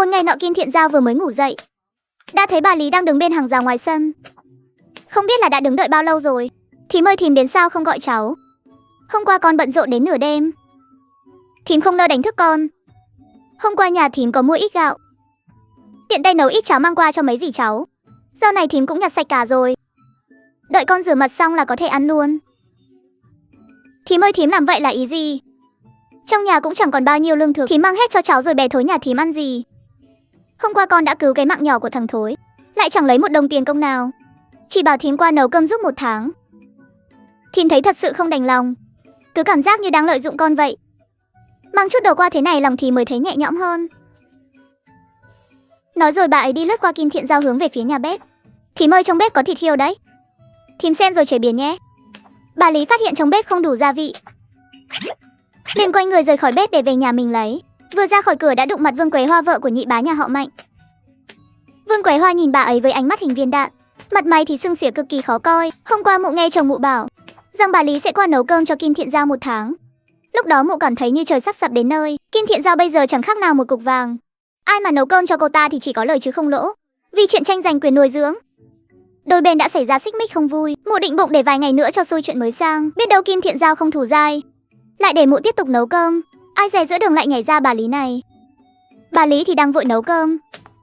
Một ngày nọ Kim Thiện Giao vừa mới ngủ dậy, đã thấy bà Lý đang đứng bên hàng rào ngoài sân. Không biết là đã đứng đợi bao lâu rồi. Thím ơi, thím đến sao không gọi cháu? Hôm qua con bận rộn đến nửa đêm. Thím không nỡ đánh thức con. Hôm qua nhà thím có mua ít gạo, tiện tay nấu ít cháo mang qua cho mấy dì cháu. Rau này thím cũng nhặt sạch cả rồi. Đợi con rửa mặt xong là có thể ăn luôn. Thím ơi, thím làm vậy là ý gì? Trong nhà cũng chẳng còn bao nhiêu lương thực, thím mang hết cho cháu rồi bè thối nhà thím ăn gì? Hôm qua con đã cứu cái mạng nhỏ của thằng thối, lại chẳng lấy một đồng tiền công nào. Chỉ bảo thím qua nấu cơm giúp 1 tháng. Thím thấy thật sự không đành lòng, cứ cảm giác như đang lợi dụng con vậy. Mang chút đồ qua thế này lòng thím mới thấy nhẹ nhõm hơn. Nói rồi bà ấy đi lướt qua Kim Thiện Giao hướng về phía nhà bếp. Thím ơi, trong bếp có thịt hươu đấy, thím xem rồi chế biến nhé. Bà Lý phát hiện trong bếp không đủ gia vị, liền quay người rời khỏi bếp để về nhà mình lấy. Vừa ra khỏi cửa đã đụng mặt Vương Quế Hoa, vợ của nhị bá nhà họ Mạnh. Vương Quế Hoa nhìn bà ấy với ánh mắt hình viên đạn, mặt mày thì sưng xỉa cực kỳ khó coi. Hôm qua mụ nghe chồng mụ bảo rằng bà Lý sẽ qua nấu cơm cho Kim Thiện Giao 1 tháng. Lúc đó mụ cảm thấy như trời sắp sập đến nơi. Kim Thiện Giao bây giờ chẳng khác nào một cục vàng. Ai mà nấu cơm cho cô ta thì chỉ có lời chứ không lỗ, vì chuyện tranh giành quyền nuôi dưỡng. Đôi bên đã xảy ra xích mích không vui. Mụ định bụng để vài ngày nữa cho xuôi chuyện mới sang. Biết đâu Kim Thiện Giao không thù dai, lại để mụ tiếp tục nấu cơm. Ai dè giữa đường lại nhảy ra bà Lý này. Bà Lý thì đang vội nấu cơm,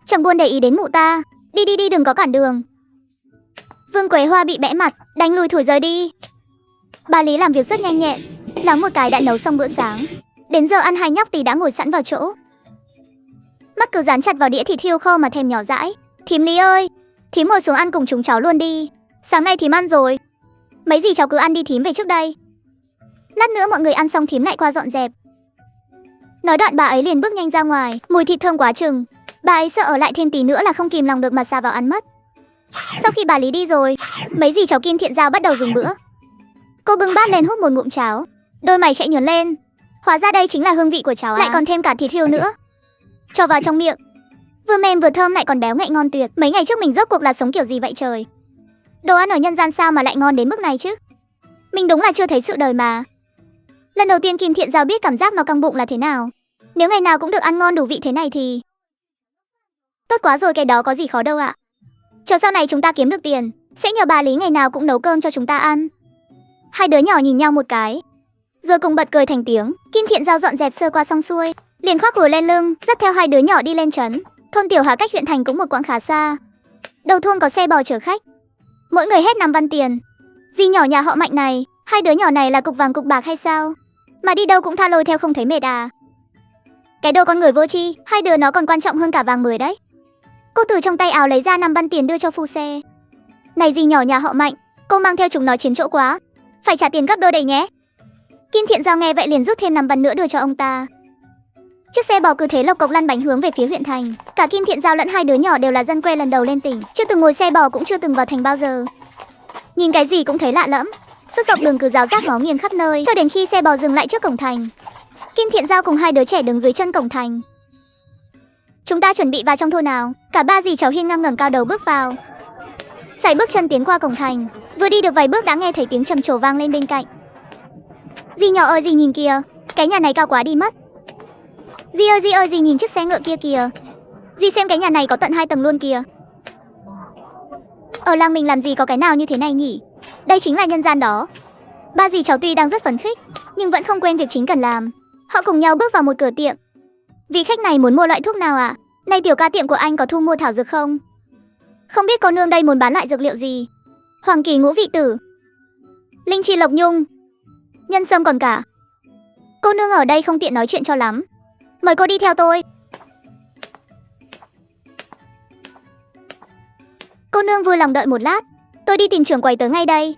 chẳng buồn để ý đến mụ ta. Đi đừng có cản đường. Vương Quế Hoa bị bẽ mặt, đánh lùi thủi rời đi. Bà Lý làm việc rất nhanh nhẹn, loáng một cái đã nấu xong bữa sáng. Đến giờ ăn hai nhóc tí đã ngồi sẵn vào chỗ, mắt cứ dán chặt vào đĩa thịt hươu kho mà thèm nhỏ dãi. Thím Lý ơi, thím ngồi xuống ăn cùng chúng cháu luôn đi. Sáng nay thím ăn rồi, mấy dì cháu cứ ăn đi, thím về trước đây. Lát nữa mọi người ăn xong thím lại qua dọn dẹp. Nói đoạn bà ấy liền bước nhanh ra ngoài. Mùi thịt thơm quá chừng, bà ấy sợ ở lại thêm tí nữa là không kìm lòng được mà xà vào ăn mất. Sau khi bà Lý đi rồi, mấy dì cháu Kim Thiện Giao bắt đầu dùng bữa. Cô bưng bát lên hút một ngụm cháo, đôi mày khẽ nhướng lên. Hóa ra đây chính là hương vị của cháo à? Lại còn thêm cả thịt hươu nữa. Cho vào trong miệng, vừa mềm vừa thơm lại còn béo ngậy ngon tuyệt. Mấy ngày trước mình rốt cuộc là sống kiểu gì vậy trời? Đồ ăn ở nhân gian sao mà lại ngon đến mức này chứ? Mình đúng là chưa thấy sự đời mà. Lần đầu tiên Kim Thiện Giao biết cảm giác nó căng bụng là thế nào. Nếu ngày nào cũng được ăn ngon đủ vị thế này thì tốt quá rồi, cái đó có gì khó đâu ạ. Chờ sau này chúng ta kiếm được tiền, sẽ nhờ bà Lý ngày nào cũng nấu cơm cho chúng ta ăn. Hai đứa nhỏ nhìn nhau một cái, rồi cùng bật cười thành tiếng. Kim Thiện Giao dọn dẹp sơ qua xong xuôi, liền khoác gùi lên lưng, dắt theo hai đứa nhỏ đi lên trấn. Thôn Tiểu Hà cách huyện thành cũng một quãng khá xa. Đầu thôn có xe bò chở khách, mỗi người hết 5 văn tiền. Dì nhỏ nhà họ Mạnh này, hai đứa nhỏ này là cục vàng cục bạc hay sao? Mà đi đâu cũng tha lôi theo không thấy mệt à? Cái đồ con người vô tri, hai đứa nó còn quan trọng hơn cả vàng 10 đấy. Cô từ trong tay áo lấy ra 5 văn tiền đưa cho phu xe. Này dì nhỏ nhà họ Mạnh, cô mang theo chúng nó chiến chỗ quá, phải trả tiền gấp đôi đấy nhé. Kim Thiện Giao nghe vậy liền rút thêm 5 văn nữa đưa cho ông ta. Chiếc xe bò cứ thế lộc cộc lăn bánh hướng về phía huyện thành. Cả Kim Thiện Giao lẫn hai đứa nhỏ đều là dân quê lần đầu lên tỉnh, chưa từng ngồi xe bò cũng chưa từng vào thành bao giờ. Nhìn cái gì cũng thấy lạ lẫm. Suốt dọc đường cứ ráo rác ngó nghiêng khắp nơi, cho đến khi xe bò dừng lại trước cổng thành. Kim Thiện Giao cùng hai đứa trẻ đứng dưới chân cổng thành. Chúng ta chuẩn bị vào trong thôi nào. Cả ba dì cháu hiên ngang ngẩng cao đầu bước vào, sải bước chân tiến qua cổng thành. Vừa đi được vài bước đã nghe thấy tiếng trầm trồ vang lên bên cạnh. Dì nhỏ ơi, dì nhìn kìa, cái nhà này cao quá đi mất. Dì ơi, dì nhìn chiếc xe ngựa kia kìa. Dì xem cái nhà này có tận 2 tầng luôn kìa. Ở làng mình làm gì có cái nào như thế này nhỉ? Đây chính là nhân gian đó. Ba dì cháu tuy đang rất phấn khích, nhưng vẫn không quên việc chính cần làm. Họ cùng nhau bước vào một cửa tiệm. Vị khách này muốn mua loại thuốc nào ạ? Này tiểu ca, tiệm của anh có thu mua thảo dược không? Không biết cô nương đây muốn bán loại dược liệu gì? Hoàng kỳ ngũ vị tử, linh chi lộc nhung, nhân sâm còn cả. Cô nương ở đây không tiện nói chuyện cho lắm, mời cô đi theo tôi. Cô nương vui lòng đợi một lát, tôi đi tìm trưởng quầy tới ngay đây.